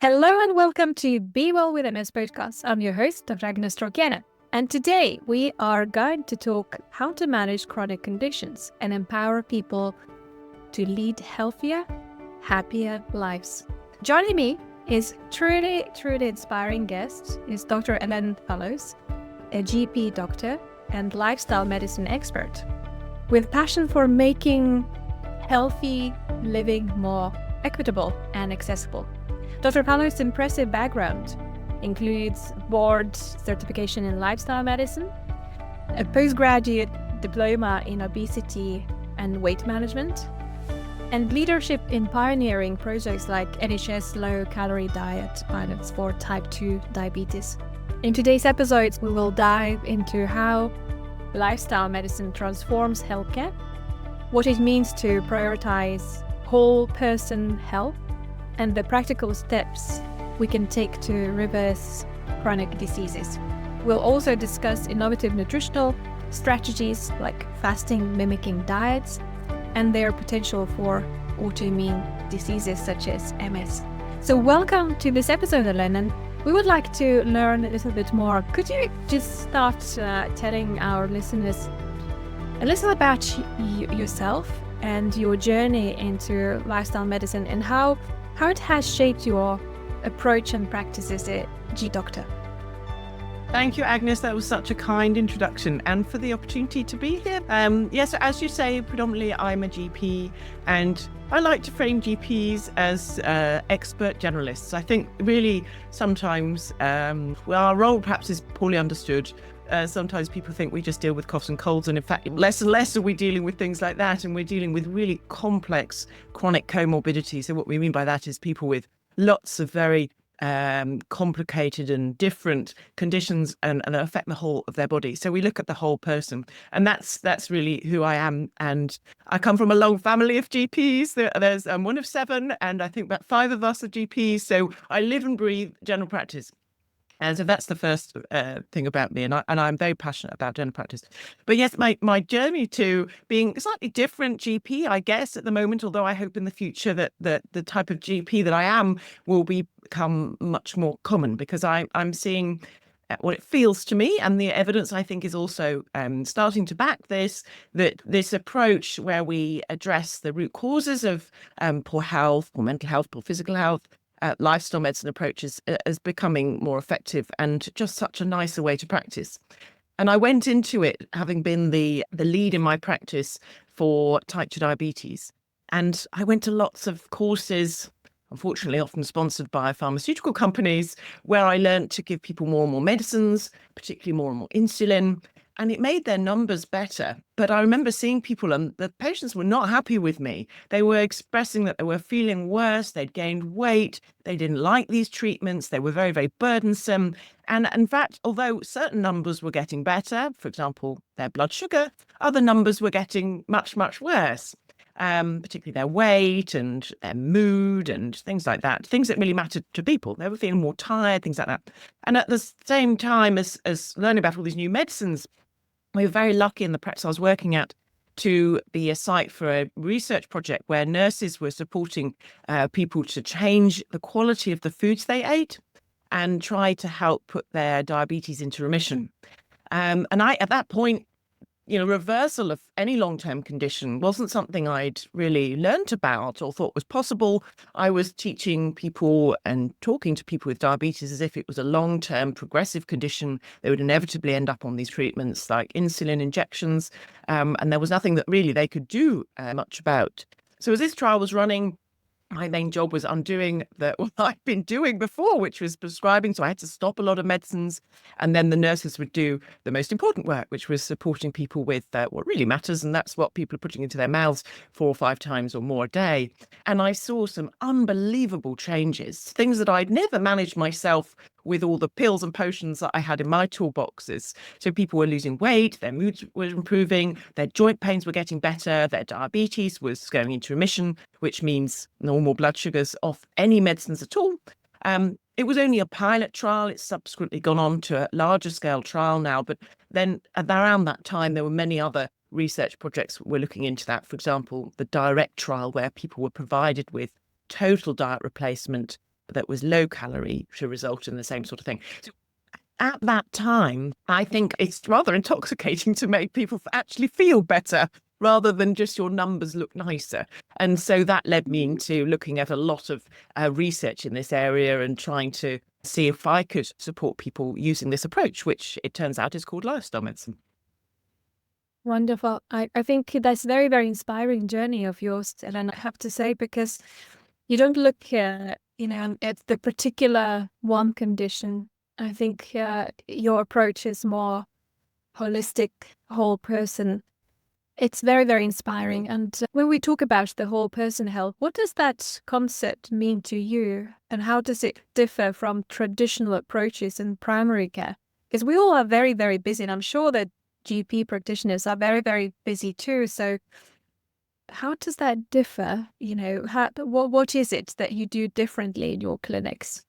Hello and welcome to BeeWellWithMS Podcast. I'm your host, Dr. Agne Straukiene. And today we are going to talk how to manage chronic conditions and empower people to lead healthier, happier lives. Joining me is truly inspiring guest is Dr. Fallows, a GP doctor and lifestyle medicine expert with passion for making healthy living more equitable and accessible. Dr. Fallows' impressive background includes board certification in lifestyle medicine, a postgraduate diploma in obesity and weight management, and leadership in pioneering projects like NHS low-calorie diet pilots for type 2 diabetes. In today's episodes, we will dive into how lifestyle medicine transforms healthcare, what it means to prioritize whole person health, and the practical steps we can take to reverse chronic diseases. We'll also discuss innovative nutritional strategies like fasting mimicking diets and their potential for autoimmune diseases such as MS. So welcome to this episode, Ellen, and we would like to learn a little bit more. Could you just start telling our listeners a little about yourself and your journey into lifestyle medicine and how it has shaped your approach and practice as a G doctor? Thank you, Agnes. That was such a kind introduction and for the opportunity to be here. Yes, as you say, predominantly I'm a GP and I like to frame GPs as expert generalists. I think really sometimes our role perhaps is poorly understood. Sometimes people think we just deal with coughs and colds, and in fact, less and less are we dealing with things like that, and we're dealing with really complex chronic comorbidities. So what we mean by that is people with lots of very complicated and different conditions and affect the whole of their body. So we look at the whole person, and that's really who I am. And I come from a long family of GPs. I'm one of 7, and I think about 5 of us are GPs. So I live and breathe general practice. And so that's the first thing about me, and I'm very passionate about general practice. But yes, my journey to being a slightly different GP, I guess, at the moment, although I hope in the future that the type of GP that I am will become much more common, because I'm seeing what it feels to me, and the evidence I think is also starting to back this, that this approach where we address the root causes of poor health, poor mental health, poor physical health, lifestyle medicine approaches is becoming more effective and just such a nicer way to practice. And I went into it having been the lead in my practice for type 2 diabetes. And I went to lots of courses, unfortunately often sponsored by pharmaceutical companies, where I learned to give people more and more medicines, particularly more and more insulin. And it made their numbers better. But I remember seeing people, and the patients were not happy with me. They were expressing that they were feeling worse. They'd gained weight. They didn't like these treatments. They were very, very burdensome. And in fact, although certain numbers were getting better, for example, their blood sugar, other numbers were getting much, much worse. Particularly their weight and their mood and things like that, things that really mattered to people. They were feeling more tired, things like that. And at the same time as learning about all these new medicines, we were very lucky in the practice I was working at to be a site for a research project where nurses were supporting people to change the quality of the foods they ate and try to help put their diabetes into remission. And I, at that point, reversal of any long-term condition wasn't something I'd really learned about or thought was possible. I was teaching people and talking to people with diabetes as if it was a long-term progressive condition. They would inevitably end up on these treatments like insulin injections, and there was nothing that really they could do much about. So as this trial was running, my main job was undoing what I'd been doing before, which was prescribing. So I had to stop a lot of medicines. And then the nurses would do the most important work, which was supporting people with what really matters. And that's what people are putting into their mouths 4 or 5 times or more a day. And I saw some unbelievable changes, things that I'd never managed myself with all the pills and potions that I had in my toolboxes. So people were losing weight, their moods were improving, their joint pains were getting better, their diabetes was going into remission, which means normal blood sugars off any medicines at all. It was only a pilot trial. It's subsequently gone on to a larger scale trial now. But then around that time, there were many other research projects that were looking into that. For example, the direct trial where people were provided with total diet replacement that was low calorie to result in the same sort of thing. So at that time, I think it's rather intoxicating to make people actually feel better rather than just your numbers look nicer. And so that led me into looking at a lot of research in this area and trying to see if I could support people using this approach, which it turns out is called lifestyle medicine. Wonderful. I think that's a very, very inspiring journey of yours, and I have to say, because you don't look, at the particular one condition. I think your approach is more holistic, whole person. It's very, very inspiring. And when we talk about the whole person health, what does that concept mean to you? And how does it differ from traditional approaches in primary care? Because we all are very, very busy, and I'm sure that GP practitioners are very, very busy too. So how does that differ? What is it that you do differently in your clinics?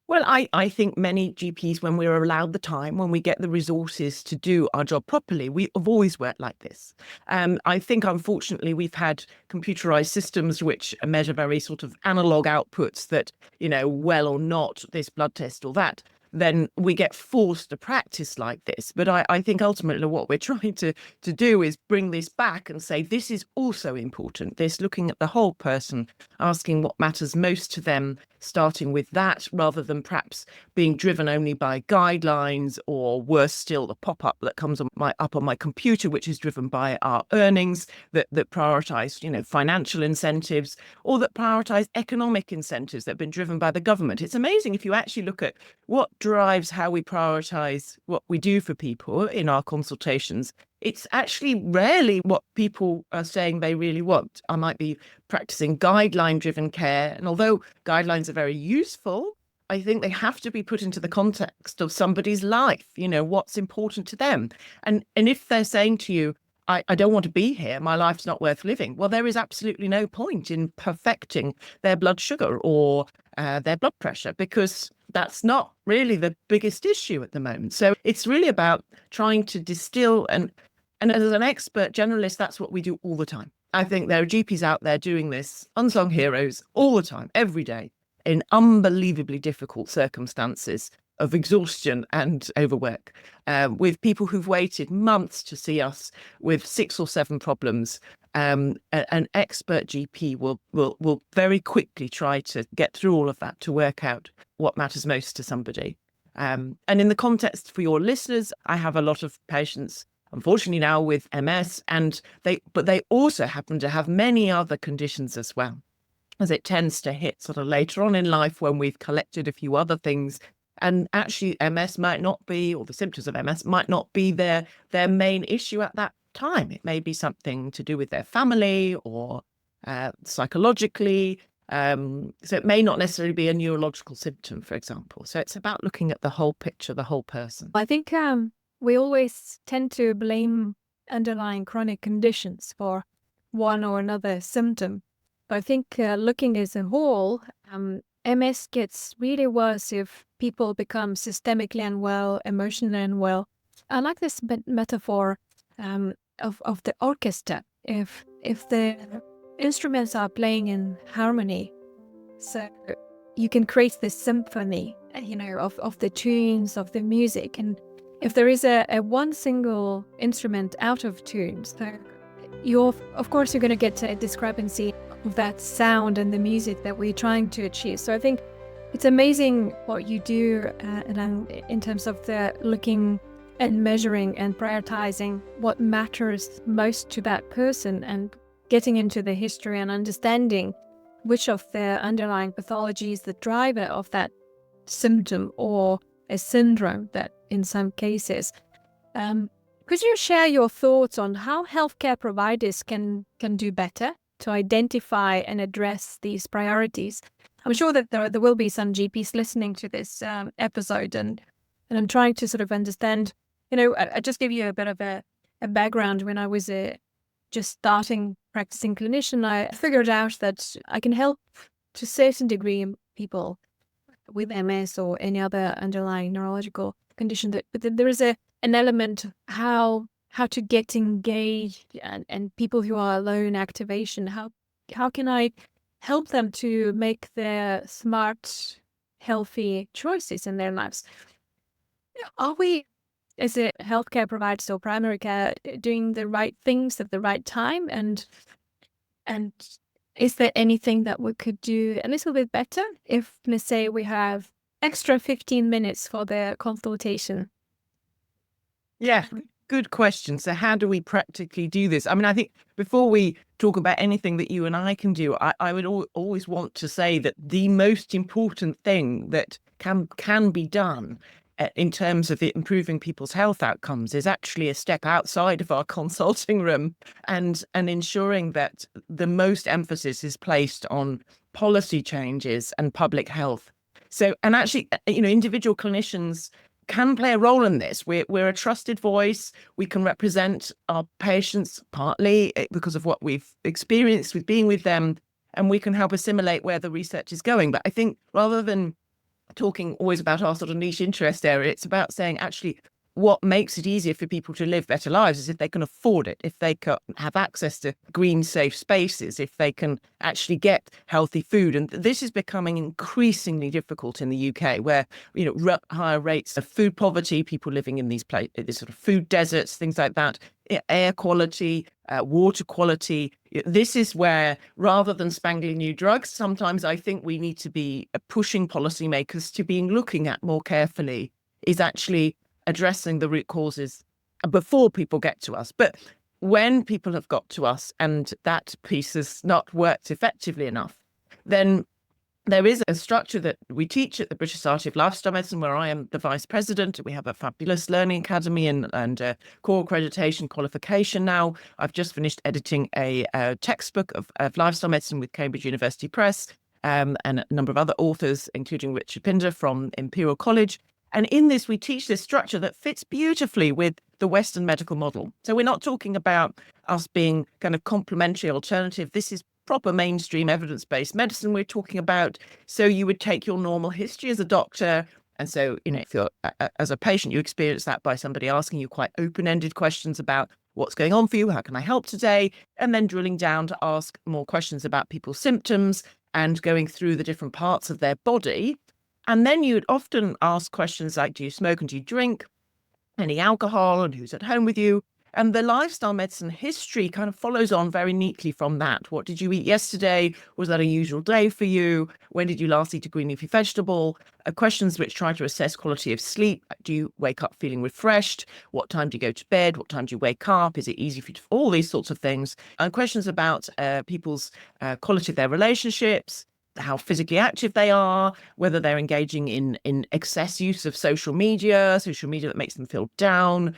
Well, I think many GPs, when we're allowed the time, when we get the resources to do our job properly, we have always worked like this. I think, unfortunately, we've had computerized systems which measure very sort of analog outputs that, well or not, this blood test or that. Then we get forced to practice like this. But I think ultimately what we're trying to do is bring this back and say this is also important. This looking at the whole person, asking what matters most to them, starting with that rather than perhaps being driven only by guidelines, or worse still, the pop-up that comes on my computer, which is driven by our earnings that prioritize, financial incentives, or that prioritize economic incentives that have been driven by the government. It's amazing if you actually look at what drives how we prioritize what we do for people in our consultations. It's actually rarely what people are saying they really want. I might be practicing guideline-driven care, and although guidelines are very useful, I think they have to be put into the context of somebody's life, what's important to them. And if they're saying to you, I don't want to be here, my life's not worth living, well, there is absolutely no point in perfecting their blood sugar or their blood pressure, because that's not really the biggest issue at the moment. So it's really about trying to distill, and as an expert generalist, that's what we do all the time. I think there are GPs out there doing this, unsung heroes, all the time, every day, in unbelievably difficult circumstances of exhaustion and overwork, with people who've waited months to see us with 6 or 7 problems. An expert GP will very quickly try to get through all of that to work out what matters most to somebody. And in the context for your listeners, I have a lot of patients, unfortunately now, with MS, but they also happen to have many other conditions as well, as it tends to hit sort of later on in life when we've collected a few other things. And actually MS might not be, or the symptoms of MS might not be their main issue at that time. It may be something to do with their family or psychologically. So it may not necessarily be a neurological symptom, for example. So it's about looking at the whole picture, the whole person. I think we always tend to blame underlying chronic conditions for one or another symptom. But I think looking as a whole, MS gets really worse if people become systemically unwell, emotionally unwell. I like this metaphor of the orchestra. If the instruments are playing in harmony, so you can create this symphony, of the tunes, of the music. And if there is a one single instrument out of tune, so you're going to get a discrepancy of that sound and the music that we're trying to achieve. So I think it's amazing what you do in terms of the looking and measuring and prioritizing what matters most to that person, and getting into the history and understanding which of the underlying pathology is the driver of that symptom or a syndrome that in some cases. Could you share your thoughts on how healthcare providers can do better to identify and address these priorities? I'm sure that there will be some GPs listening to this episode, and I'm trying to sort of understand. I just give you a bit of a background. When I was just starting practicing clinician, I figured out that I can help to a certain degree people with MS or any other underlying neurological condition. But there is an element of how to get engaged, and people who are alone, activation. How can I help them to make their smart, healthy choices in their lives. Are we, as a healthcare provider or primary care, doing the right things at the right time? And is there anything that we could do a little bit better if, let's say, we have extra 15 minutes for the consultation? Yeah, good question. So how do we practically do this? I mean, I think before we talk about anything that you and I can do, I would always want to say that the most important thing that can be done in terms of improving people's health outcomes is actually a step outside of our consulting room and ensuring that the most emphasis is placed on policy changes and public health. So, and actually, individual clinicians can play a role in this. We're a trusted voice. We can represent our patients partly because of what we've experienced with being with them, and we can help assimilate where the research is going. But I think rather than talking always about our sort of niche interest area, it's about saying actually what makes it easier for people to live better lives is if they can afford it, if they can have access to green, safe spaces, if they can actually get healthy food. And this is becoming increasingly difficult in the UK, where, higher rates of food poverty, people living in these sort of food deserts, things like that, air quality, water quality. This is where, rather than spangling new drugs, sometimes I think we need to be pushing policymakers to be looking at more carefully is actually addressing the root causes before people get to us. But when people have got to us and that piece has not worked effectively enough, then there is a structure that we teach at the British Society of Lifestyle Medicine, where I am the vice president. We have a fabulous learning academy and core accreditation qualification now. I've just finished editing a textbook of lifestyle medicine with Cambridge University Press, and a number of other authors, including Richard Pinder from Imperial College. And in this, we teach this structure that fits beautifully with the Western medical model. So we're not talking about us being kind of complementary alternative. This is proper mainstream evidence-based medicine we're talking about. So you would take your normal history as a doctor. And so, if you're as a patient, you experience that by somebody asking you quite open-ended questions about what's going on for you, how can I help today? And then drilling down to ask more questions about people's symptoms and going through the different parts of their body. And then you'd often ask questions like, do you smoke and do you drink? Any alcohol, and who's at home with you? And the lifestyle medicine history kind of follows on very neatly from that. What did you eat yesterday? Was that a usual day for you? When did you last eat a green leafy vegetable? Questions which try to assess quality of sleep. Do you wake up feeling refreshed? What time do you go to bed? What time do you wake up? Is it easy for you to, all these sorts of things. And questions about people's quality of their relationships, how physically active they are, whether they're engaging in excess use of social media that makes them feel down,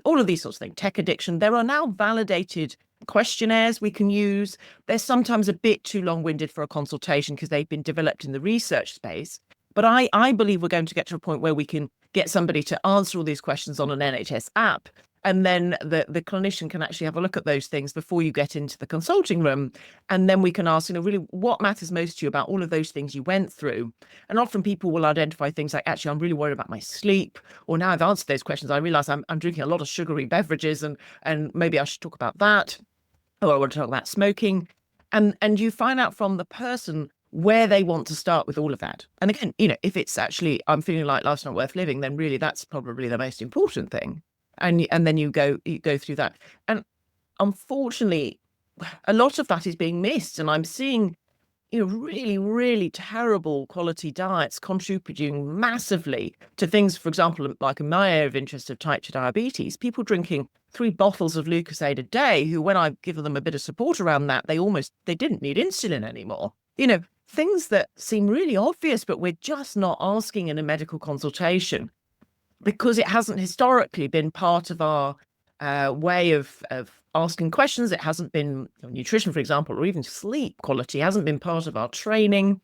all of these sorts of things, tech addiction. There are now validated questionnaires we can use. They're sometimes a bit too long-winded for a consultation because they've been developed in the research space. But I believe we're going to get to a point where we can get somebody to answer all these questions on an NHS app. And then the clinician can actually have a look at those things before you get into the consulting room. And then we can ask, really, what matters most to you about all of those things you went through? And often people will identify things like, actually, I'm really worried about my sleep. Or now I've answered those questions, I realize I'm drinking a lot of sugary beverages and maybe I should talk about that. Or I want to talk about smoking. And you find out from the person where they want to start with all of that. And again, if it's actually, I'm feeling like life's not worth living, then really that's probably the most important thing. And then you go through that. And unfortunately, a lot of that is being missed. And I'm seeing, really, really terrible quality diets contributing massively to things, for example, like in my area of interest of type 2 diabetes, people drinking 3 bottles of Lucozade a day, who, when I give them a bit of support around that, they didn't need insulin anymore. Things that seem really obvious, but we're just not asking in a medical consultation, because it hasn't historically been part of our way of asking questions. It hasn't been nutrition, for example, or even sleep quality hasn't been part of our training.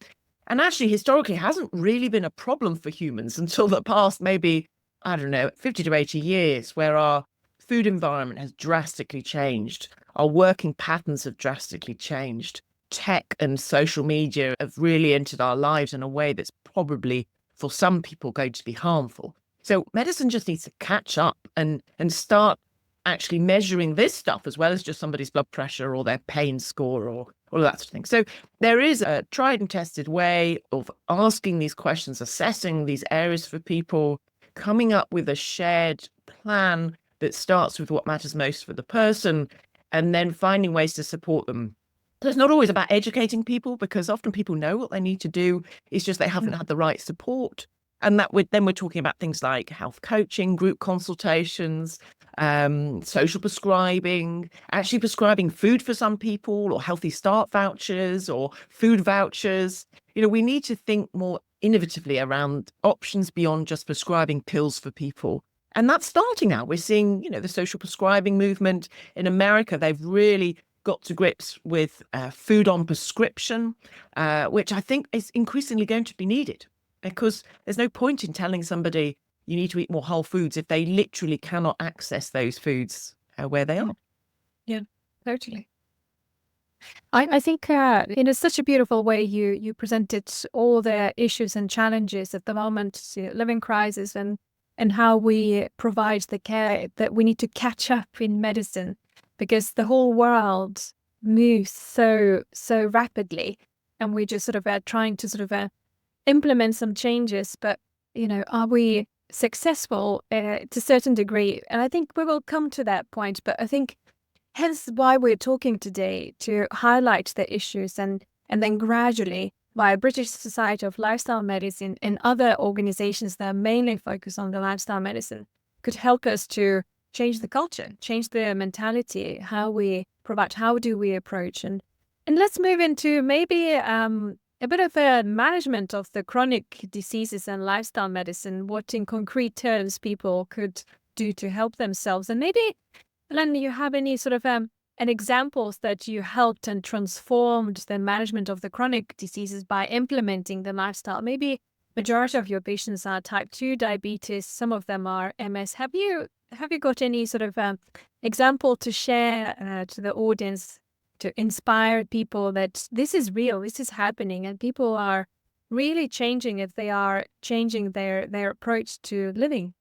And actually, historically, hasn't really been a problem for humans until the past, maybe, 50 to 80 years, where our food environment has drastically changed. Our working patterns have drastically changed. Tech and social media have really entered our lives in a way that's probably, for some people, going to be harmful. So medicine just needs to catch up and start actually measuring this stuff, as well as just somebody's blood pressure or their pain score or all of that sort of thing. So there is a tried and tested way of asking these questions, assessing these areas for people, coming up with a shared plan that starts with what matters most for the person, and then finding ways to support them. So it's not always about educating people, because often people know what they need to do. It's just they haven't had the right support. And then we're talking about things like health coaching, group consultations, social prescribing, actually prescribing food for some people, or healthy start vouchers or food vouchers. We need to think more innovatively around options beyond just prescribing pills for people. And that's starting now. We're seeing, the social prescribing movement in America. They've really got to grips with food on prescription, which I think is increasingly going to be needed, because there's no point in telling somebody you need to eat more whole foods if they literally cannot access those foods where they are. Yeah, totally. I think in such a beautiful way you presented all the issues and challenges at the moment, living crisis, and how we provide the care that we need to catch up in medicine, because the whole world moves so rapidly, and we just sort of trying to sort of implement some changes, but are we successful to a certain degree? And I think we will come to that point, but I think hence why we're talking today, to highlight the issues, and then gradually, via British Society of Lifestyle Medicine and other organizations that mainly focus on the lifestyle medicine, could help us to change the culture, change the mentality, how we provide, how do we approach, and let's move into maybe a bit of a management of the chronic diseases and lifestyle medicine, what in concrete terms people could do to help themselves. And maybe, Len, you have any sort of an examples that you helped and transformed the management of the chronic diseases by implementing the lifestyle? Maybe majority of your patients are type 2 diabetes, some of them are MS. Have you got any sort of example to share to the audience, to inspire people that this is real, this is happening, and people are really changing if they are changing their approach to living?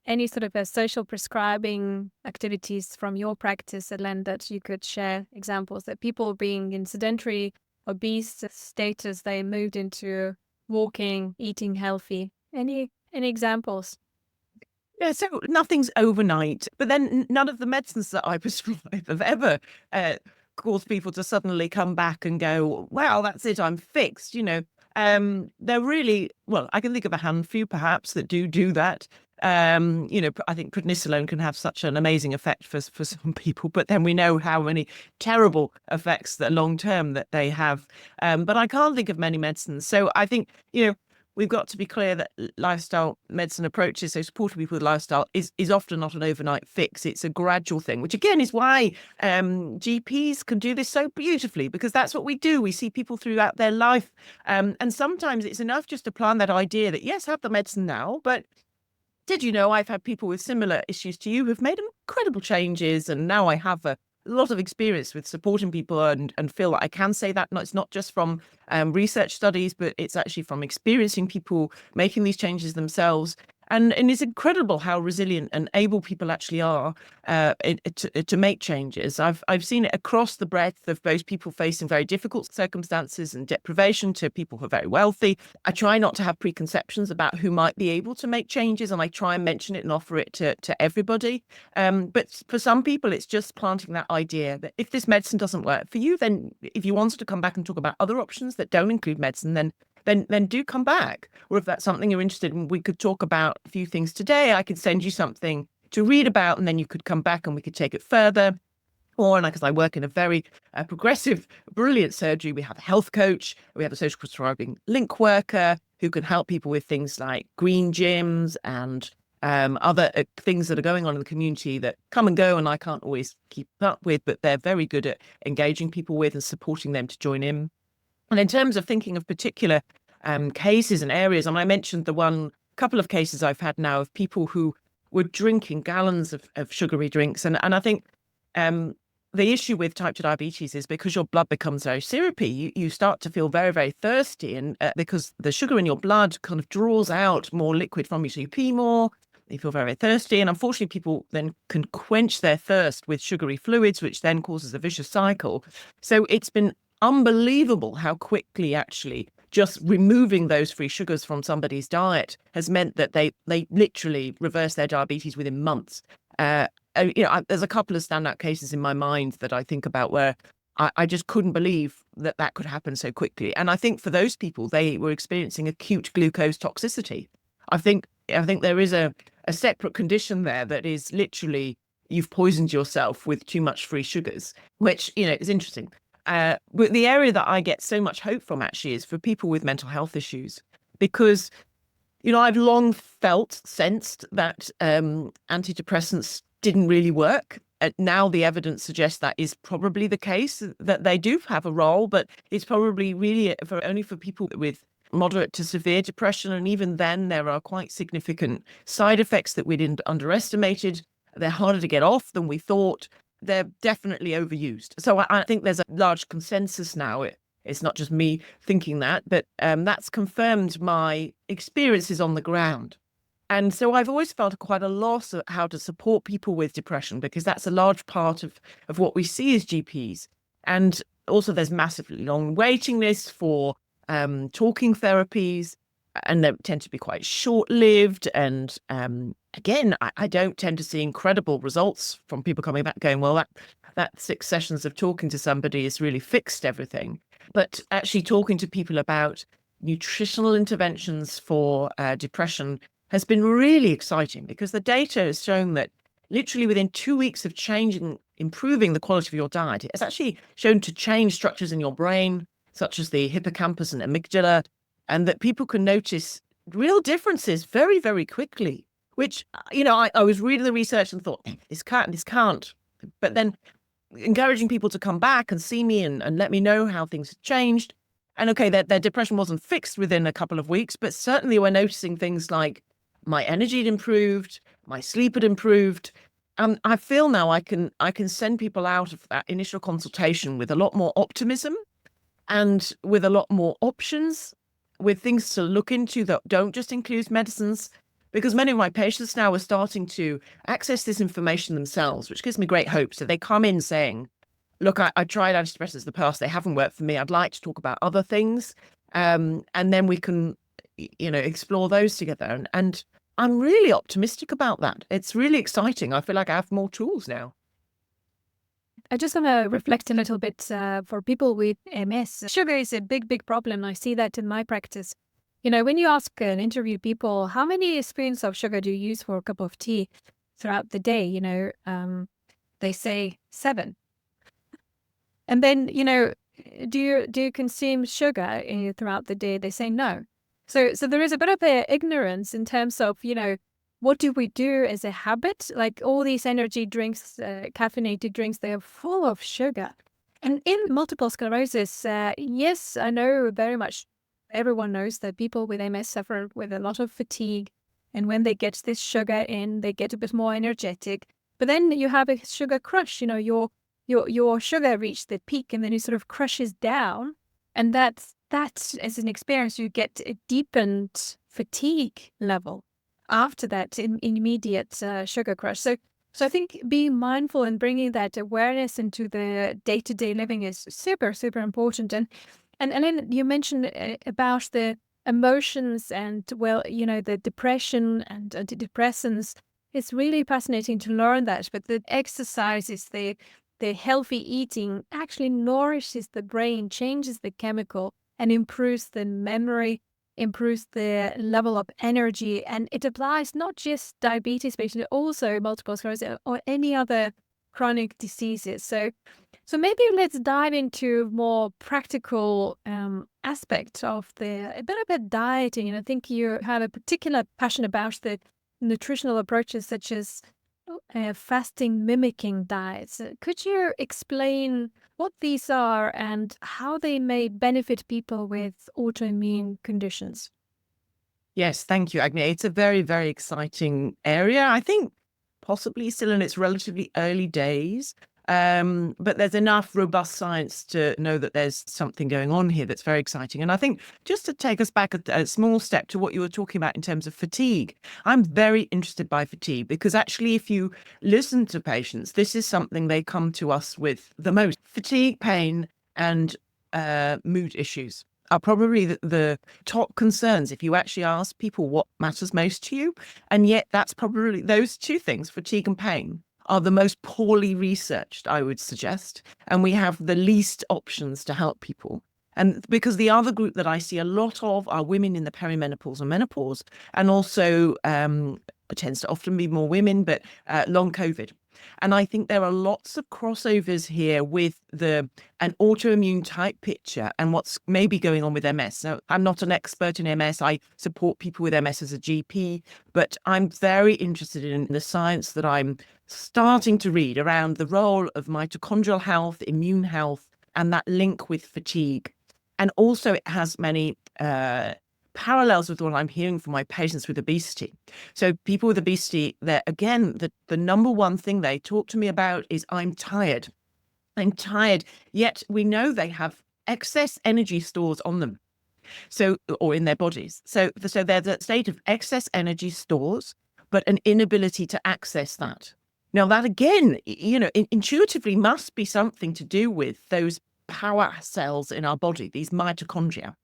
Any sort of a social prescribing activities from your practice, Len, that you could share examples that people being in sedentary, obese status, they moved into walking, eating healthy? Any examples? Yeah, so nothing's overnight, but then none of the medicines that I prescribe have ever caused people to suddenly come back and go, wow, that's it, I'm fixed. They're really, well, I can think of a handful perhaps that do that. I think prednisolone can have such an amazing effect for some people, but then we know how many terrible effects that long term that they have. But I can't think of many medicines. So I think, we've got to be clear that lifestyle medicine approaches, so supporting people with lifestyle, is often not an overnight fix. It's a gradual thing, which again is why GPs can do this so beautifully, because that's what we do. We see people throughout their life. And sometimes it's enough just to plant that idea that, yes, have the medicine now, but did you know I've had people with similar issues to you who've made incredible changes, and now I have a lot of experience with supporting people, and feel that I can say that. It's not just from research studies, but it's actually from experiencing people making these changes themselves. And it's incredible how resilient and able people actually are to make changes. I've seen it across the breadth of both people facing very difficult circumstances and deprivation to people who are very wealthy. I try not to have preconceptions about who might be able to make changes, and I try and mention it and offer it to everybody. But for some people, it's just planting that idea that if this medicine doesn't work for you, then if you wanted to come back and talk about other options that don't include medicine, then do come back. Or if that's something you're interested in, we could talk about a few things today. I could send you something to read about, and then you could come back and we could take it further. Or, because I work in a very progressive, brilliant surgery, we have a health coach, we have a social prescribing link worker who can help people with things like green gyms and other things that are going on in the community that come and go, and I can't always keep up with, but they're very good at engaging people with and supporting them to join in. And in terms of thinking of particular cases and areas, and I mentioned the couple of cases I've had now of people who were drinking gallons of sugary drinks. And I think the issue with type 2 diabetes is because your blood becomes very syrupy, you start to feel very, very thirsty. And because the sugar in your blood kind of draws out more liquid from you, so you pee more, you feel very, very thirsty. And unfortunately, people then can quench their thirst with sugary fluids, which then causes a vicious cycle. So it's been unbelievable how quickly actually just removing those free sugars from somebody's diet has meant that they literally reverse their diabetes within months. There's a couple of standout cases in my mind that I think about where I just couldn't believe that could happen so quickly. And I think for those people, they were experiencing acute glucose toxicity. I think there is a separate condition there that is literally you've poisoned yourself with too much free sugars, which, is interesting. But the area that I get so much hope from actually is for people with mental health issues, because, I've long sensed that antidepressants didn't really work. Now the evidence suggests that is probably the case, that they do have a role, but it's probably really only for people with moderate to severe depression. And even then, there are quite significant side effects that we didn't underestimated. They're harder to get off than we thought. They're definitely overused. So I think there's a large consensus now. It's not just me thinking that, but that's confirmed my experiences on the ground. And so I've always felt quite a loss of how to support people with depression, because that's a large part of what we see as GPs. And also there's massively long waiting lists for talking therapies, and they tend to be quite short-lived. And again, I don't tend to see incredible results from people coming back going, well, that 6 sessions of talking to somebody has really fixed everything. But actually talking to people about nutritional interventions for depression has been really exciting, because the data has shown that literally within 2 weeks of improving the quality of your diet, it's actually shown to change structures in your brain, such as the hippocampus and amygdala, and that people can notice real differences very, very quickly, which, I was reading the research and thought, this can't. But then encouraging people to come back and see me and let me know how things had changed. And okay, their depression wasn't fixed within a couple of weeks, but certainly we're noticing things like my energy had improved, my sleep had improved. I feel now I can send people out of that initial consultation with a lot more optimism and with a lot more options, with things to look into that don't just include medicines, because many of my patients now are starting to access this information themselves, which gives me great hope. So they come in saying, look, I tried antidepressants in the past, they haven't worked for me. I'd like to talk about other things. And then we can, explore those together. And I'm really optimistic about that. It's really exciting. I feel like I have more tools now. I just want to reflect a little bit for people with MS. Sugar is a big, big problem. I see that in my practice. When you ask and interview people, how many spoons of sugar do you use for a cup of tea throughout the day? They say 7. And then, do you consume sugar throughout the day? They say no. So there is a bit of ignorance in terms of, what do we do as a habit? Like all these energy drinks, caffeinated drinks, they are full of sugar. And in multiple sclerosis, yes, I know very much, everyone knows that people with MS suffer with a lot of fatigue. And when they get this sugar in, they get a bit more energetic. But then you have a sugar crush, your sugar reached the peak and then it sort of crushes down. And that as an experience, you get a deepened fatigue level after that immediate sugar crush. So I think being mindful and bringing that awareness into the day-to-day living is super, super important. And then you mentioned about the emotions and, the depression and antidepressants. It's really fascinating to learn that. But the exercises, the healthy eating actually nourishes the brain, changes the chemical, and improves the memory, improves the level of energy. And it applies not just diabetes patients, but also multiple sclerosis or any other chronic diseases. So maybe let's dive into more practical aspect of a bit about dieting. And I think you have a particular passion about the nutritional approaches such as fasting mimicking diets. Could you explain what these are and how they may benefit people with autoimmune conditions? Yes, thank you, Agne. It's a very, very exciting area. I think possibly still in its relatively early days, but there's enough robust science to know that there's something going on here that's very exciting. And I think just to take us back a small step to what you were talking about in terms of fatigue, I'm very interested by fatigue, because actually if you listen to patients, this is something they come to us with the most: fatigue, pain, and mood issues are probably the top concerns if you actually ask people what matters most to you. And yet that's probably those two things, fatigue and pain, are the most poorly researched, I would suggest. And we have the least options to help people. And because the other group that I see a lot of are women in the perimenopause and menopause, and also it tends to often be more women, but long COVID. And I think there are lots of crossovers here with an autoimmune type picture and what's maybe going on with MS. So I'm not an expert in MS. I support people with MS as a GP, but I'm very interested in the science that I'm starting to read around the role of mitochondrial health, immune health, and that link with fatigue. And also it has many parallels with what I'm hearing from my patients with obesity. So people with obesity, again, the number one thing they talk to me about is I'm tired. I'm tired, yet we know they have excess energy stores on them. Or in their bodies. So there's a state of excess energy stores, but an inability to access that. Now that again, intuitively must be something to do with those power cells in our body, these mitochondria,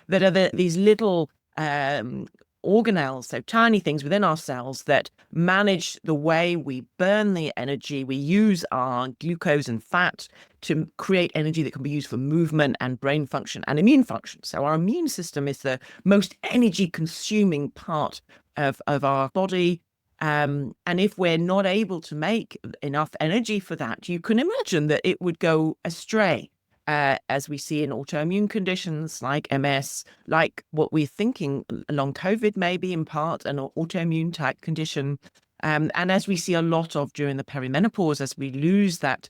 that are these little organelles, so tiny things within our cells that manage the way we burn the energy. We use our glucose and fat to create energy that can be used for movement and brain function and immune function. So our immune system is the most energy consuming part of our body. And if we're not able to make enough energy for that, you can imagine that it would go astray. As we see in autoimmune conditions like MS, like what we're thinking long COVID maybe in part, an autoimmune type condition. And as we see a lot of during the perimenopause, as we lose that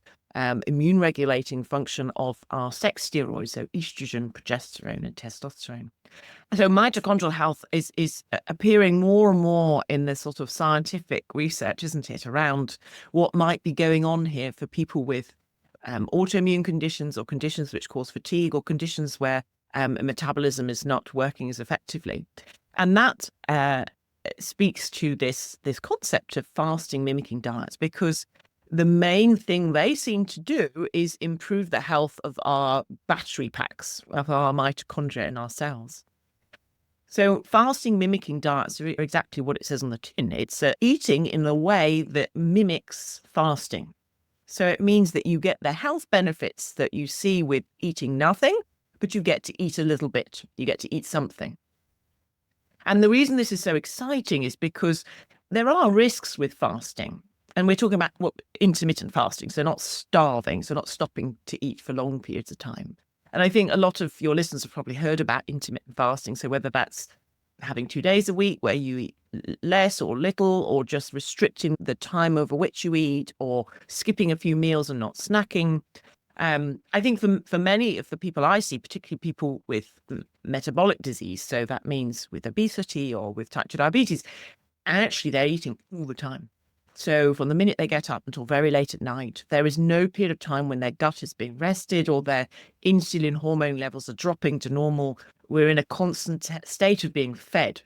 immune regulating function of our sex steroids, so estrogen, progesterone, and testosterone. So mitochondrial health is appearing more and more in the sort of scientific research, isn't it, around what might be going on here for people with autoimmune conditions or conditions which cause fatigue or conditions where metabolism is not working as effectively. And that speaks to this concept of fasting mimicking diets, because the main thing they seem to do is improve the health of our battery packs, of our mitochondria in our cells. So fasting mimicking diets are exactly what it says on the tin. It's eating in a way that mimics fasting. So it means that you get the health benefits that you see with eating nothing, but you get to eat a little bit. You get to eat something. And the reason this is so exciting is because there are risks with fasting. And we're talking about intermittent fasting, so not starving, so not stopping to eat for long periods of time. And I think a lot of your listeners have probably heard about intermittent fasting. So whether that's having 2 days a week where you eat less or little, or just restricting the time over which you eat, or skipping a few meals and not snacking. I think for many of the people I see, particularly people with metabolic disease, so that means with obesity or with type 2 diabetes, actually they're eating all the time. So from the minute they get up until very late at night, there is no period of time when their gut is being rested or their insulin hormone levels are dropping to normal. We're in a constant state of being fed.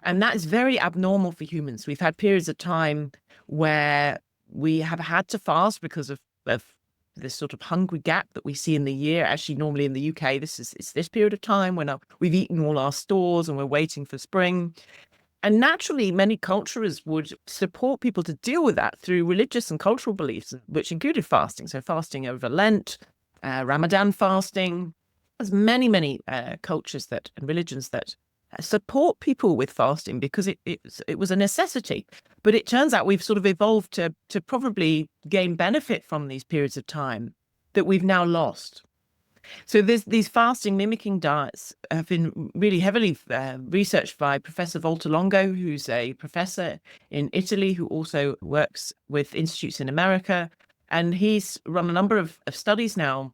And that is very abnormal for humans. We've had periods of time where we have had to fast because of this sort of hungry gap that we see in the year. Actually, normally in the UK, it's this period of time when we've eaten all our stores and we're waiting for spring. And naturally, many cultures would support people to deal with that through religious and cultural beliefs, which included fasting. So fasting over Lent, Ramadan fasting. There's many cultures and religions that support people with fasting because it was a necessity. But it turns out we've sort of evolved to probably gain benefit from these periods of time that we've now lost. So these fasting mimicking diets have been really heavily researched by Professor Voltalongo, who's a professor in Italy who also works with institutes in America. And he's run a number of studies now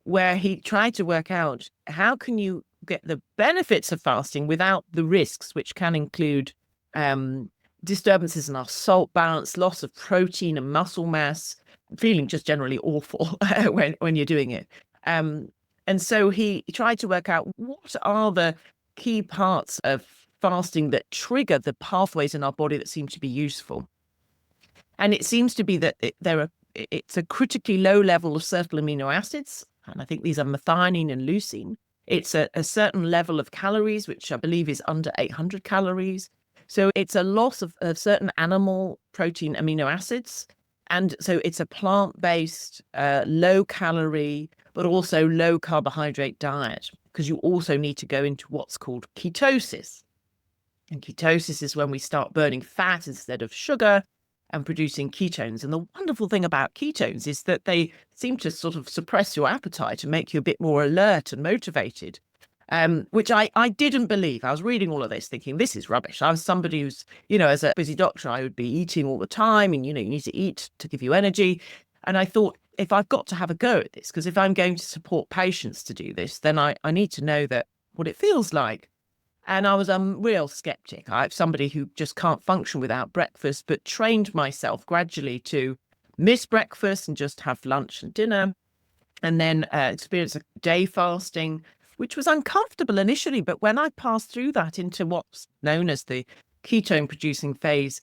where he tried to work out how can you get the benefits of fasting without the risks, which can include disturbances in our salt balance, loss of protein and muscle mass, feeling just generally awful when you're doing it. And so he tried to work out what are the key parts of fasting that trigger the pathways in our body that seem to be useful. And it seems to be that it's a critically low level of certain amino acids and I think these are methionine and leucine. It's a certain level of calories, which I believe is under 800 calories. So it's a loss of certain animal protein amino acids. And so it's a plant-based, low-calorie, but also low-carbohydrate diet, because you also need to go into what's called ketosis. And ketosis is when we start burning fat instead of sugar and producing ketones. And the wonderful thing about ketones is that they seem to sort of suppress your appetite and make you a bit more alert and motivated, which I didn't believe. I was reading all of this thinking, this is rubbish. I was somebody who's, as a busy doctor, I would be eating all the time, and, you need to eat to give you energy. And I thought, if I've got to have a go at this, because if I'm going to support patients to do this, then I need to know what it feels like. And I was a real skeptic. I'm somebody who just can't function without breakfast, but trained myself gradually to miss breakfast and just have lunch and dinner, and then experience a day fasting, which was uncomfortable initially. But when I passed through that into what's known as the ketone producing phase,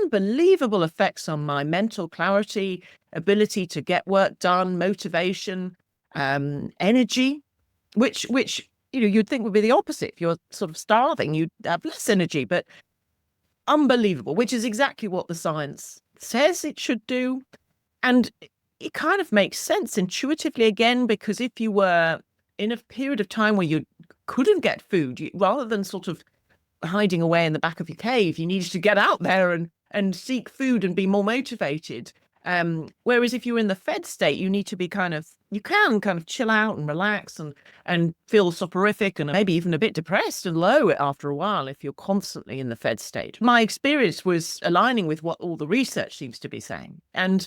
unbelievable effects on my mental clarity, ability to get work done, motivation, energy, which you'd think would be the opposite. If you're sort of starving, you'd have less energy, but unbelievable, which is exactly what the science says it should do. And it kind of makes sense intuitively again, because if you were in a period of time where you couldn't get food, rather than sort of hiding away in the back of your cave, you needed to get out there and seek food and be more motivated. Whereas if you're in the fed state, you need to be you can kind of chill out and relax and feel soporific and maybe even a bit depressed and low after a while if you're constantly in the fed state. My experience was aligning with what all the research seems to be saying. And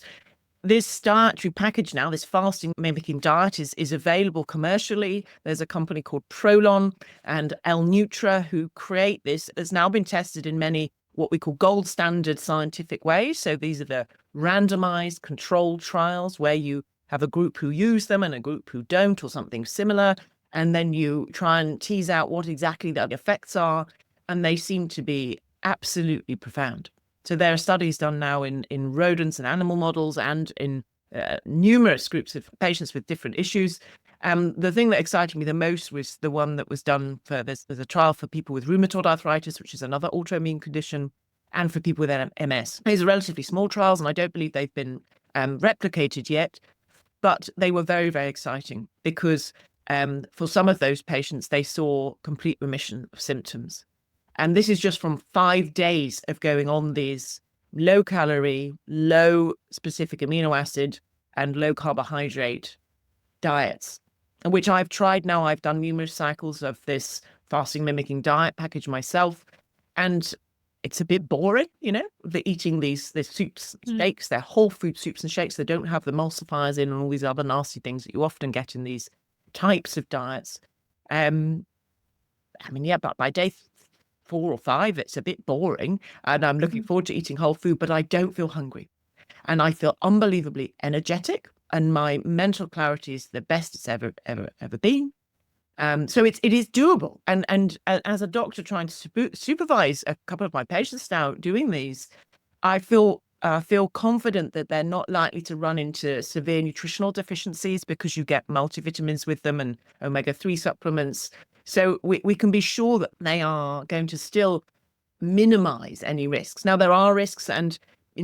this dietary package now, this fasting mimicking diet is available commercially. There's a company called Prolon and L-Nutra who create this. It's now been tested in many what we call gold standard scientific ways. So these are the randomized controlled trials where you have a group who use them and a group who don't, or something similar. And then you try and tease out what exactly the effects are. And they seem to be absolutely profound. So there are studies done now in rodents and animal models and in numerous groups of patients with different issues. The thing that excited me the most was the one that was done there's a trial for people with rheumatoid arthritis, which is another autoimmune condition, and for people with MS. These are relatively small trials, and I don't believe they've been replicated yet, but they were very, very exciting because for some of those patients, they saw complete remission of symptoms. And this is just from 5 days of going on these low calorie, low specific amino acid and low carbohydrate diets, which I've tried now. I've done numerous cycles of this fasting mimicking diet package myself. And it's a bit boring, the eating these soups, shakes, they're whole food soups and shakes. They don't have the emulsifiers in and all these other nasty things that you often get in these types of diets. But by day 4 or 5, it's a bit boring, and I'm looking forward to eating whole food, but I don't feel hungry, and I feel unbelievably energetic, and my mental clarity is the best it's ever been. So it is doable, and as a doctor trying to supervise a couple of my patients now doing these, I feel confident that they're not likely to run into severe nutritional deficiencies because you get multivitamins with them and omega-3 supplements. So we can be sure that they are going to still minimize any risks. Now, there are risks, and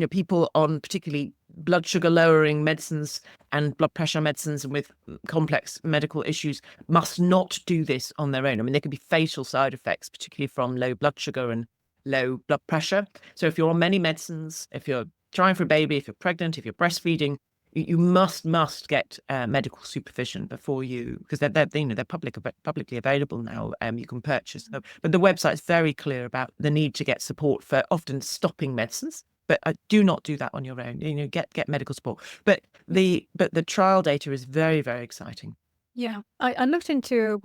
people on particularly blood sugar lowering medicines and blood pressure medicines and with complex medical issues must not do this on their own. There could be fatal side effects, particularly from low blood sugar and low blood pressure. So if you're on many medicines, if you're trying for a baby, if you're pregnant, if you're breastfeeding, you must get medical supervision before because they're publicly available now. You can purchase them, but the website is very clear about the need to get support for often stopping medicines. But do not do that on your own. Get medical support. But the trial data is very, very exciting. Yeah, I looked into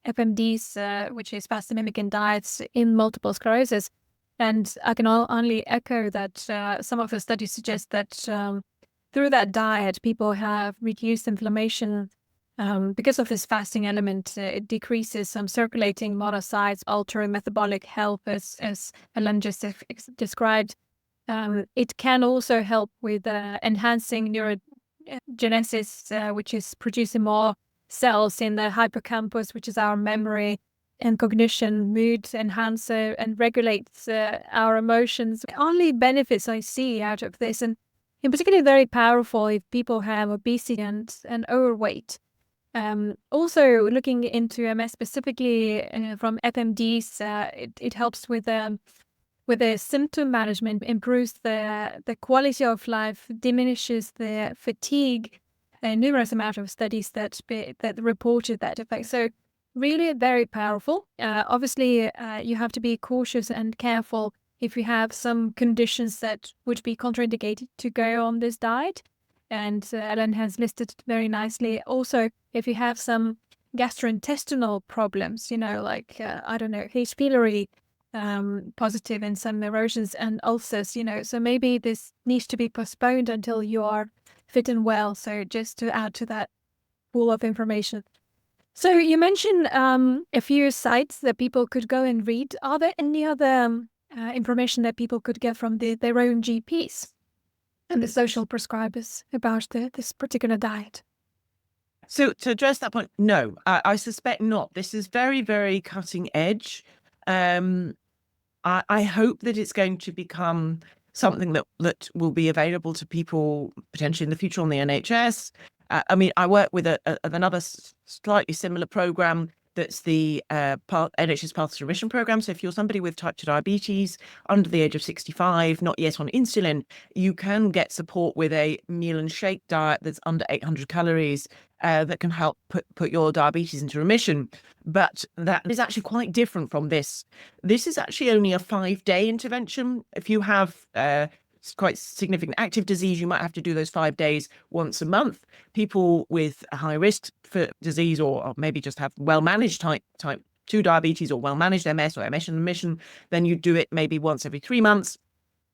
FMDs, which is fasting mimicking diets in multiple sclerosis, and I can only echo that some of the studies suggest that through that diet, people have reduced inflammation because of this fasting element. It decreases some circulating monocytes, altering metabolic health, as Helen just described. It can also help with enhancing genesis, which is producing more cells in the hippocampus, which is our memory and cognition, mood enhancer, and regulates our emotions. The only benefits I see out of this, and in particular very powerful if people have obesity and overweight. Also looking into MS specifically from FMDs, it helps with the symptom management, improves the quality of life, diminishes the fatigue. Numerous amount of studies that reported that effect. So really very powerful. Obviously, you have to be cautious and careful if you have some conditions that would be contraindicated to go on this diet. And Ellen has listed it very nicely. Also, if you have some gastrointestinal problems, like, H. pylori positive and some erosions and ulcers, so maybe this needs to be postponed until you are fit and well. So just to add to that pool of information. So you mentioned a few sites that people could go and read. Are there any other information that people could get from their own GPs and the social prescribers about this particular diet? So to address that point, no, I suspect not. This is very, very cutting edge. I hope that it's going to become something that will be available to people potentially in the future on the NHS. I work with another slightly similar program that's the NHS Paths to Remission program. So if you're somebody with type 2 diabetes under the age of 65, not yet on insulin, you can get support with a meal and shake diet that's under 800 calories that can help put your diabetes into remission. But that is actually quite different from this. This is actually only a 5-day intervention. If you have quite significant active disease, you might have to do those 5 days once a month. People with a high risk for disease or maybe just have well-managed type 2 diabetes or well-managed MS or MS in remission, then you do it maybe once every 3 months.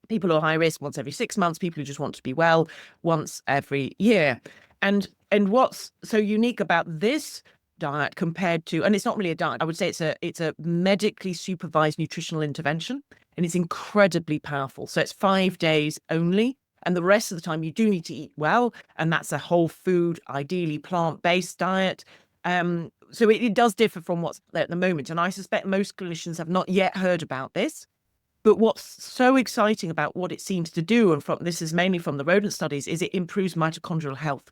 People who are high risk once every 6 months. People who just want to be well once every year. And what's so unique about this diet compared to, and it's not really a diet, I would say it's a medically supervised nutritional intervention, and it's incredibly powerful. So it's 5 days only, and the rest of the time you do need to eat well, and that's a whole food, ideally plant-based diet. So it does differ from what's there at the moment, and I suspect most clinicians have not yet heard about this. But what's so exciting about what it seems to do, and this is mainly from the rodent studies, is it improves mitochondrial health.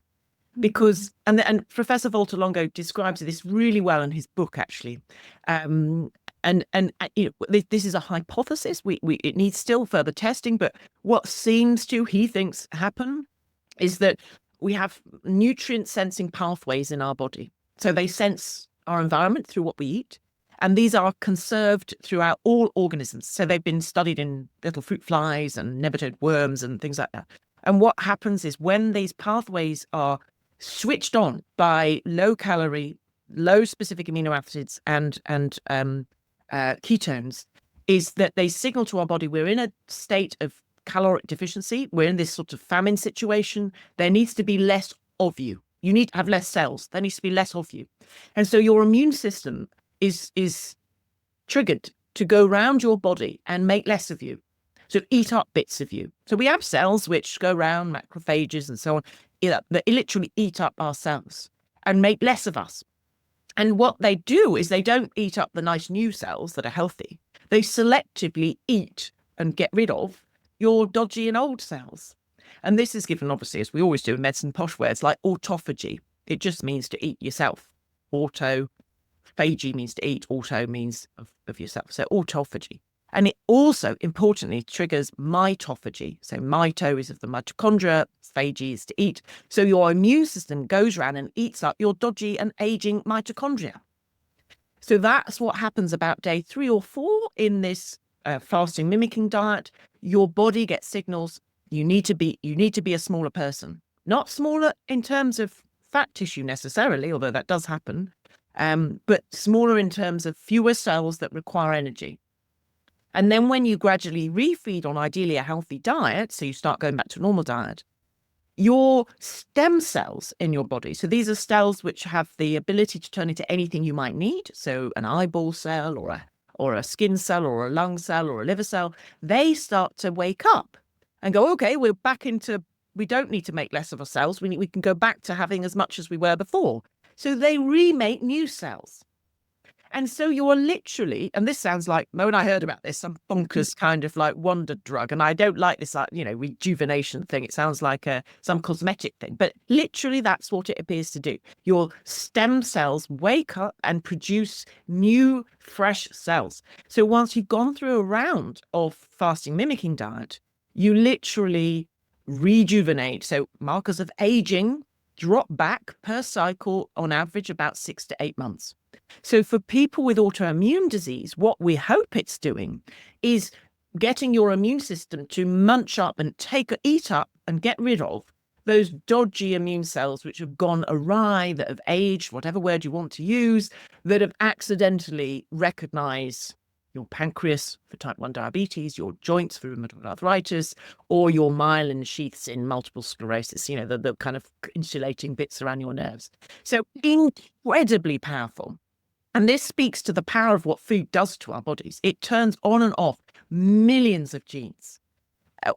Because, and Professor Walter Longo describes this really well in his book, actually. This is a hypothesis. It needs still further testing, but what seems to, he thinks, happen is that we have nutrient sensing pathways in our body. So they sense our environment through what we eat. And these are conserved throughout all organisms. So they've been studied in little fruit flies and nematode worms and things like that. And what happens is when these pathways are switched on by low calorie, low specific amino acids and ketones, is that they signal to our body we're in a state of caloric deficiency. We're in this sort of famine situation. There needs to be less of you. You need to have less cells. There needs to be less of you. And so your immune system is triggered to go around your body and make less of you. So eat up bits of you. So we have cells which go around, macrophages and so on, that literally eat up our cells and make less of us. And what they do is they don't eat up the nice new cells that are healthy. They selectively eat and get rid of your dodgy and old cells. And this is given, obviously, as we always do in medicine, posh words like autophagy. It just means to eat yourself. Autophagy means to eat. Auto means of yourself. So autophagy. And it also, importantly, triggers mitophagy. So mito is of the mitochondria, phagy is to eat. So your immune system goes around and eats up your dodgy and aging mitochondria. So that's what happens about day 3 or 4 in this fasting mimicking diet. Your body gets signals you need to be a smaller person. Not smaller in terms of fat tissue necessarily, although that does happen, but smaller in terms of fewer cells that require energy. And then when you gradually refeed on ideally a healthy diet, so you start going back to a normal diet, your stem cells in your body, so these are cells which have the ability to turn into anything you might need, so an eyeball cell or a skin cell or a lung cell or a liver cell, they start to wake up and go, okay, we're back into we don't need to make less of ourselves. We can go back to having as much as we were before. So they remake new cells. And so you're literally, and this sounds like, when I heard about this, some bonkers kind of like wonder drug. And I don't like this, like, rejuvenation thing. It sounds like some cosmetic thing, but literally that's what it appears to do. Your stem cells wake up and produce new, fresh cells. So once you've gone through a round of fasting mimicking diet, you literally rejuvenate. So markers of aging drop back per cycle on average about 6 to 8 months. So for people with autoimmune disease, what we hope it's doing is getting your immune system to munch up and eat up and get rid of those dodgy immune cells which have gone awry, that have aged, whatever word you want to use, that have accidentally recognized your pancreas for type 1 diabetes, your joints for rheumatoid arthritis, or your myelin sheaths in multiple sclerosis, the kind of insulating bits around your nerves. So incredibly powerful. And this speaks to the power of what food does to our bodies. It turns on and off millions of genes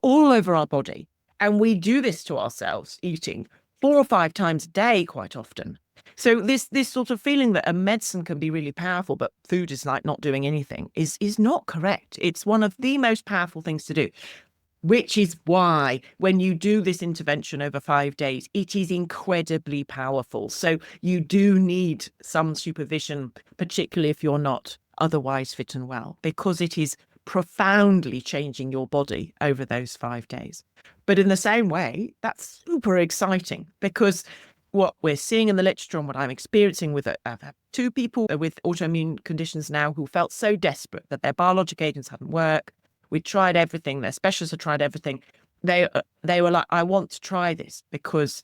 all over our body. And we do this to ourselves, eating 4 or 5 times a day quite often. So this sort of feeling that a medicine can be really powerful, but food is like not doing anything is not correct. It's one of the most powerful things to do, which is why when you do this intervention over 5 days, it is incredibly powerful. So you do need some supervision, particularly if you're not otherwise fit and well, because it is profoundly changing your body over those 5 days. But in the same way, that's super exciting, because what we're seeing in the literature and what I'm experiencing with I've had 2 people with autoimmune conditions now who felt so desperate that their biologic agents hadn't worked. We tried everything. Their specialists had tried everything. They were like, I want to try this because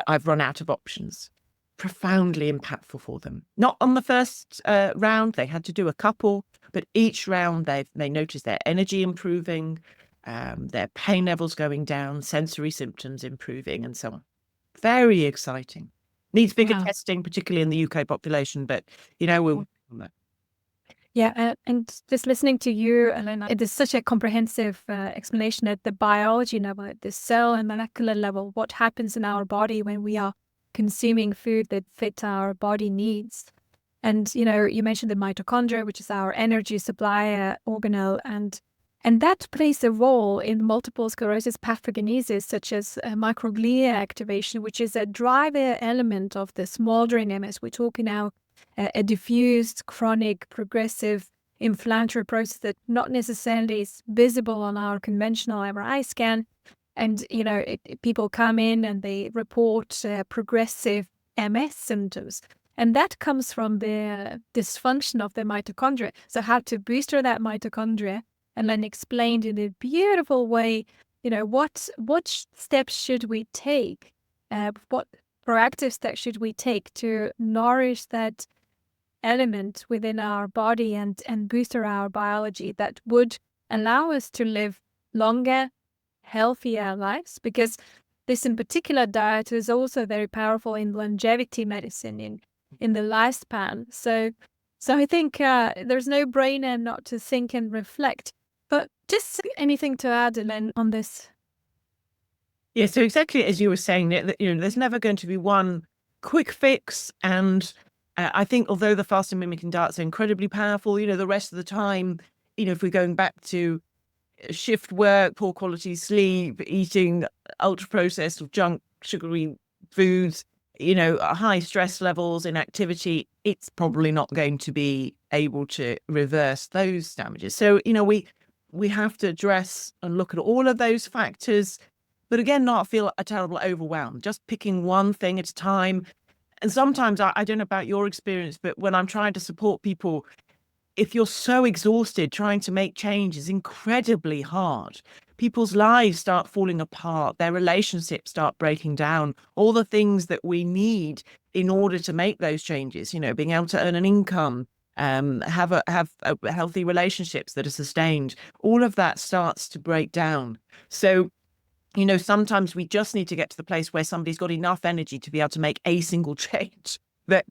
I've run out of options. Profoundly impactful for them. Not on the first round. They had to do a couple, but each round they noticed their energy improving, their pain levels going down, sensory symptoms improving, and so on. Very exciting. Needs bigger testing, particularly in the UK population, but we'll. Yeah, and just listening to you, Elena, it is such a comprehensive explanation at the biology level, at the cell and molecular level, what happens in our body when we are consuming food that fit our body needs. And, you mentioned the mitochondria, which is our energy supply organelle, and that plays a role in multiple sclerosis pathogenesis, such as microglia activation, which is a driver element of the smoldering MS. We're talking now a diffused, chronic, progressive inflammatory process that not necessarily is visible on our conventional MRI scan. And, people come in and they report progressive MS symptoms. And that comes from the dysfunction of the mitochondria. So how to booster that mitochondria, and then explained in a beautiful way, what steps should we take? What proactive steps should we take to nourish that element within our body and booster our biology that would allow us to live longer, healthier lives? Because this in particular diet is also very powerful in longevity medicine, in the lifespan. So I think there's no brainer not to think and reflect. But just anything to add, Elaine, on this? Yeah, so exactly as you were saying, there's never going to be one quick fix. And I think although the fasting mimicking diets are incredibly powerful, the rest of the time, if we're going back to shift work, poor quality sleep, eating ultra processed or junk, sugary foods, high stress levels, inactivity, it's probably not going to be able to reverse those damages. So, we have to address and look at all of those factors, but again, not feel a terrible overwhelm, just picking one thing at a time. And sometimes, I don't know about your experience, but when I'm trying to support people, if you're so exhausted, trying to make change is incredibly hard. People's lives start falling apart, their relationships start breaking down, all the things that we need in order to make those changes, being able to earn an income, have healthy relationships that are sustained, all of that starts to break down. So, sometimes we just need to get to the place where somebody's got enough energy to be able to make a single change that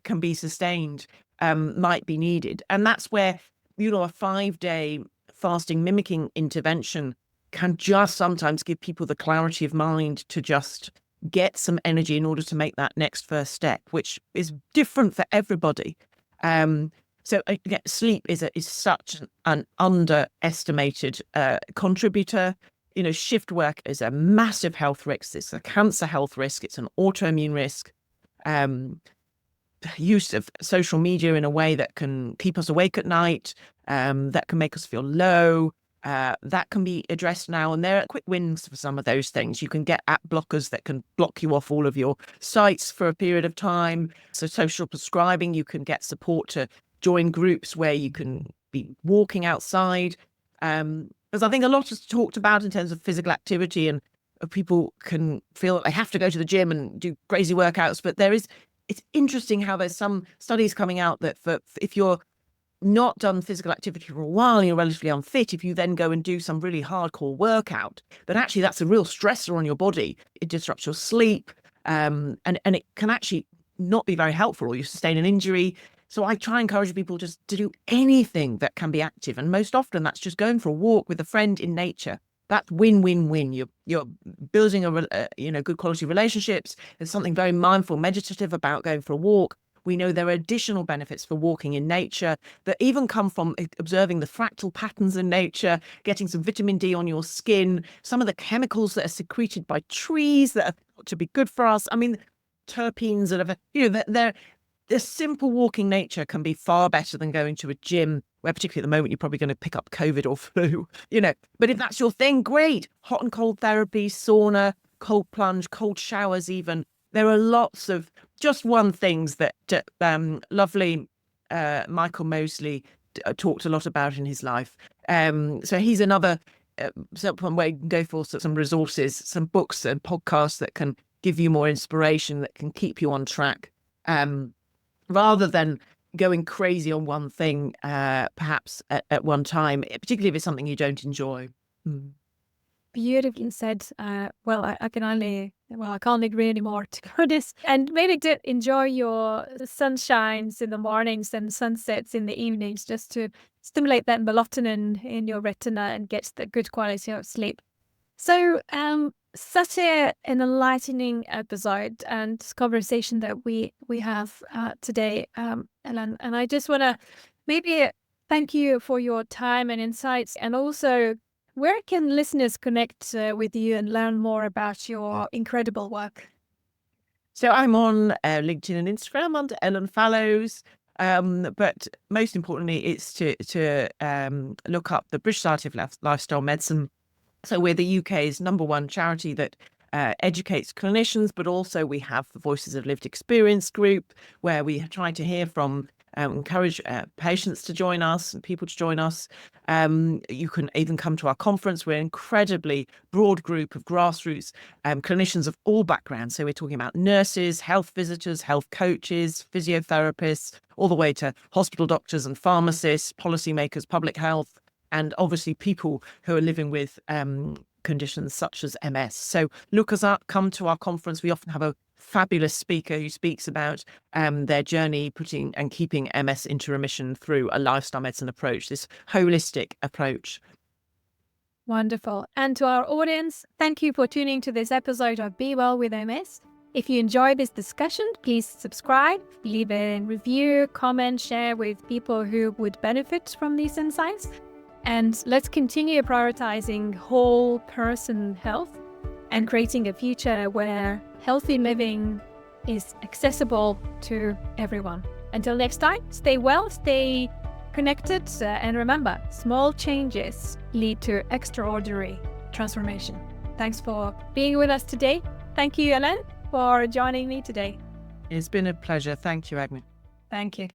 can be sustained, might be needed. And that's where, a 5-day fasting mimicking intervention can just sometimes give people the clarity of mind to just get some energy in order to make that next first step, which is different for everybody. So again, sleep is such an underestimated contributor. Shift work is a massive health risk. It's a cancer health risk. It's an autoimmune risk. Use of social media in a way that can keep us awake at night, that can make us feel low, that can be addressed now. And there are quick wins for some of those things. You can get app blockers that can block you off all of your sites for a period of time. So social prescribing, you can get support to join groups where you can be walking outside. Because I think a lot is talked about in terms of physical activity, and people can feel that they have to go to the gym and do crazy workouts. But it's interesting how there's some studies coming out that if you're not done physical activity for a while, you're relatively unfit, if you then go and do some really hardcore workout, then actually that's a real stressor on your body. It disrupts your sleep, and it can actually not be very helpful, or you sustain an injury. So I try and encourage people just to do anything that can be active. And most often that's just going for a walk with a friend in nature. That's win-win-win. You're building good quality relationships. There's something very mindful, meditative about going for a walk. We know there are additional benefits for walking in nature that even come from observing the fractal patterns in nature, getting some vitamin D on your skin, some of the chemicals that are secreted by trees that are thought to be good for us. I mean, terpenes that the simple walking nature can be far better than going to a gym, where particularly at the moment you're probably going to pick up COVID or flu, But if that's your thing, great. Hot and cold therapy, sauna, cold plunge, cold showers even. There are lots of just one things that lovely Michael Mosley talked a lot about in his life. So he's another one where you can go for some resources, some books and podcasts that can give you more inspiration, that can keep you on track, rather than going crazy on one thing, perhaps at one time, particularly if it's something you don't enjoy. Beautifully said. I can't agree anymore, to be honest. And maybe to enjoy your sunshines in the mornings and sunsets in the evenings, just to stimulate that melatonin in your retina and get the good quality of sleep. So, such an enlightening episode and conversation that we have today, Ellen. And I just want to maybe thank you for your time and insights, and also, where can listeners connect with you and learn more about your incredible work? So I'm on LinkedIn and Instagram under Ellen Fallows. But most importantly, it's to look up the British Society of Lifestyle Medicine. So we're the UK's #1 charity that educates clinicians, but also we have the Voices of Lived Experience group, where we try to hear from, encourage patients to join us and people to join us. You can even come to our conference. We're an incredibly broad group of grassroots clinicians of all backgrounds. So we're talking about nurses, health visitors, health coaches, physiotherapists, all the way to hospital doctors and pharmacists, policymakers, public health, and obviously people who are living with conditions such as MS. So look us up, come to our conference. We often have a fabulous speaker who speaks about their journey putting and keeping MS into remission through a lifestyle medicine approach, this holistic approach. Wonderful. And to our audience, thank you for tuning to this episode of Be Well with MS. If you enjoyed this discussion, please subscribe, leave a review, comment, share with people who would benefit from these insights. And let's continue prioritizing whole person health and creating a future where healthy living is accessible to everyone. Until next time, stay well, stay connected, and remember, small changes lead to extraordinary transformation. Thanks for being with us today. Thank you, Ellen, for joining me today. It's been a pleasure. Thank you, Agne. Thank you.